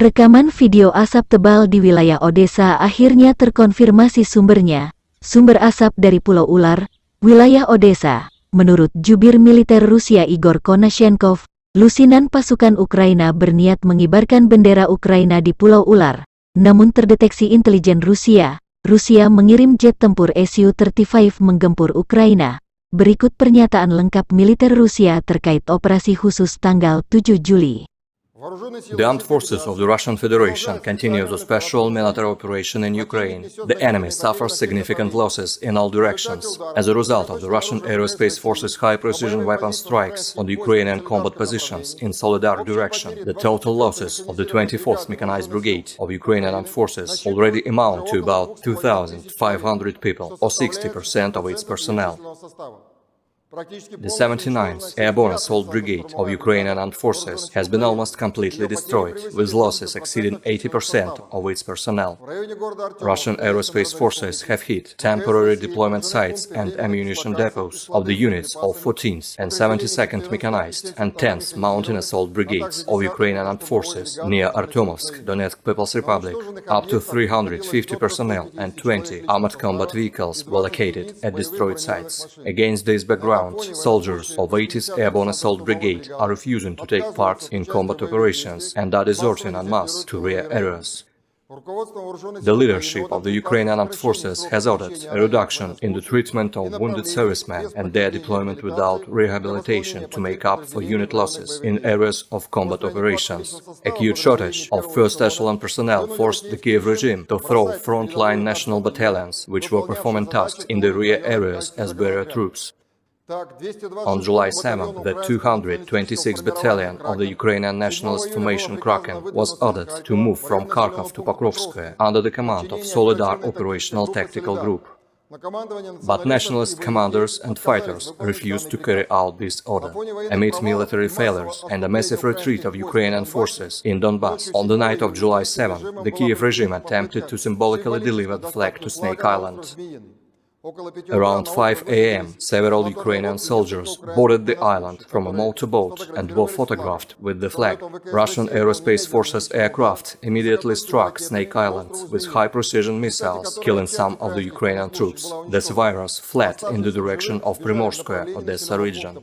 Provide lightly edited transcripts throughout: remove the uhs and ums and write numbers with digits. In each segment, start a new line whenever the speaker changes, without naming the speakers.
Rekaman video asap tebal di wilayah Odessa akhirnya terkonfirmasi sumbernya. Sumber asap dari Pulau Ular, wilayah Odessa. Menurut jubir militer Rusia Igor Konashenkov, lusinan pasukan Ukraina berniat mengibarkan bendera Ukraina di Pulau Ular. Namun terdeteksi intelijen Rusia mengirim jet tempur Su-35 menggempur Ukraina. Berikut pernyataan lengkap militer Rusia terkait operasi khusus tanggal 7 Juli.
The armed forces of the Russian Federation continue the special military operation in Ukraine. The enemy suffers significant losses in all directions. As a result of the Russian Aerospace Forces' high-precision weapon strikes on the Ukrainian combat positions in Soledar direction, the total losses of the 24th Mechanized Brigade of Ukrainian Armed Forces already amount to about 2,500 people, or 60% of its personnel. The 79th Airborne Assault Brigade of Ukrainian Armed Forces has been almost completely destroyed, with losses exceeding 80% of its personnel. Russian aerospace forces have hit temporary deployment sites and ammunition depots of the units of 14th and 72nd Mechanized and 10th Mountain Assault Brigades of Ukrainian Armed Forces near Artyomovsk, Donetsk People's Republic. Up to 350 personnel and 20 armored combat vehicles were located at destroyed sites. Against this background, soldiers of 80th Airborne Assault Brigade are refusing to take part in combat operations and are deserting en masse to rear areas. The leadership of the Ukrainian Armed Forces has ordered a reduction in the treatment of wounded servicemen and their deployment without rehabilitation to make up for unit losses in areas of combat operations. Acute shortage of first echelon personnel forced the Kiev regime to throw frontline national battalions, which were performing tasks in the rear areas as barrier troops. On July 7, the 226th Battalion of the Ukrainian Nationalist Formation Kraken was ordered to move from Kharkov to Pokrovskoye under the command of Soledar Operational Tactical Group. But nationalist commanders and fighters refused to carry out this order. Amid military failures and a massive retreat of Ukrainian forces in Donbass, on the night of July 7, the Kiev regime attempted to symbolically deliver the flag to Snake Island. Around 5 a.m., several Ukrainian soldiers boarded the island from a motorboat and were photographed with the flag. Russian Aerospace Forces aircraft immediately struck Snake Island with high-precision missiles, killing some of the Ukrainian troops. The survivors fled in the direction of Primorskoye, Odessa region.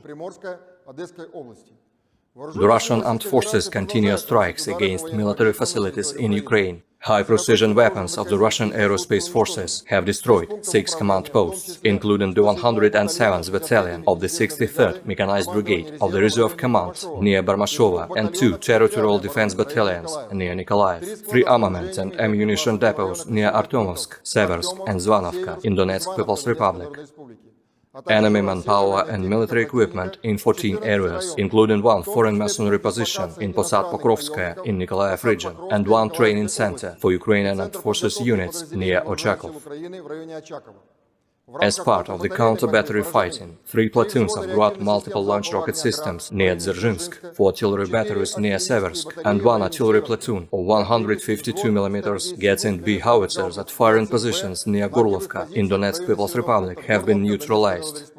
The Russian armed forces continue strikes against military facilities in Ukraine. High-precision weapons of the Russian Aerospace Forces have destroyed 6 command posts, including the 107th Battalion of the 63rd Mechanized Brigade of the Reserve Command near Barmashova and 2 Territorial Defense Battalions near Nikolaev, 3 armament and ammunition depots near Artyomovsk, Seversk and Zvanovka in Donetsk People's Republic. Enemy manpower and military equipment in 14 areas, including 1 foreign masonry position in Posad Pokrovskaya in Nikolaev region and 1 training center for Ukrainian Armed Forces units near Ochakov. As part of the counter-battery fighting, 3 platoons of Grad multiple launch rocket systems near Dzerzhinsk, 4 artillery batteries near Seversk, and 1 artillery platoon of 152 mm Gatling-B howitzers at firing positions near Gorlovka in Donetsk People's Republic have been neutralized.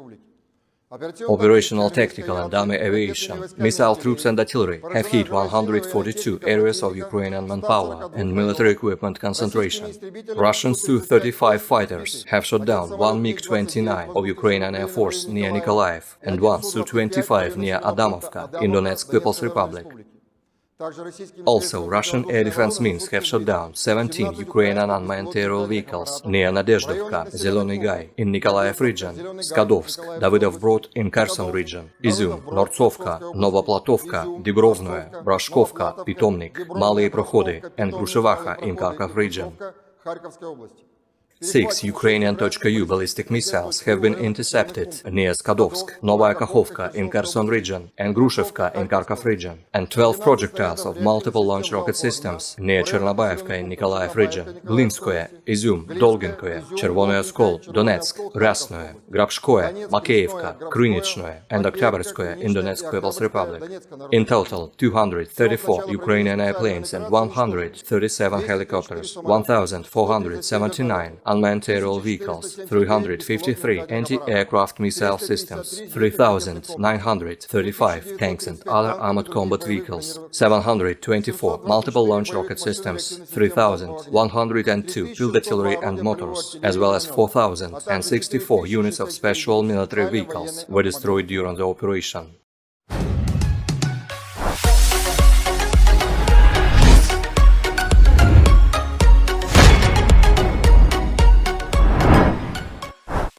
Operational, tactical and army aviation, missile troops and artillery have hit 142 areas of Ukrainian manpower and military equipment concentration. Russian Su-35 fighters have shot down 1 MiG-29 of Ukrainian Air Force near Nikolaev and 1 Su-25 near Adamovka in Donetsk People's Republic. Also, Russian air defense means have shot down 17 Ukrainian unmanned aerial vehicles near Nadezhdovka, Zeleny Gai in Nikolaev region, Skadovsk, Davidov Brod in Kherson region, Izum, Nortsovka, Novoplatovka, Dibrovnoye, Brashkovka, Pitomnik, Malye Prokhody and Grushevacha in Kharkov region. 6 Ukrainian .U ballistic missiles have been intercepted near Skadovsk, Novaya Kakhovka in Kherson region and Grushevka in Kharkov region, and 12 projectiles of multiple launch rocket systems near Chernobyevka in Nikolaev region, Glinskoye, Izum, Dolginkoye, Chervonoye Oskol, Donetsk, Rasnoye, Grabshkoye, Makeyevka, Krynichnoye and Oktyabrskoye in Donetsk People's Republic. In total, 234 Ukrainian airplanes and 137 helicopters, 1,479 unmanned aerial vehicles, 353 anti-aircraft missile systems, 3,935 tanks and other armored combat vehicles, 724 multiple launch rocket systems, 3,102 field artillery and motors, as well as 4,064 units of special military vehicles were destroyed during the operation.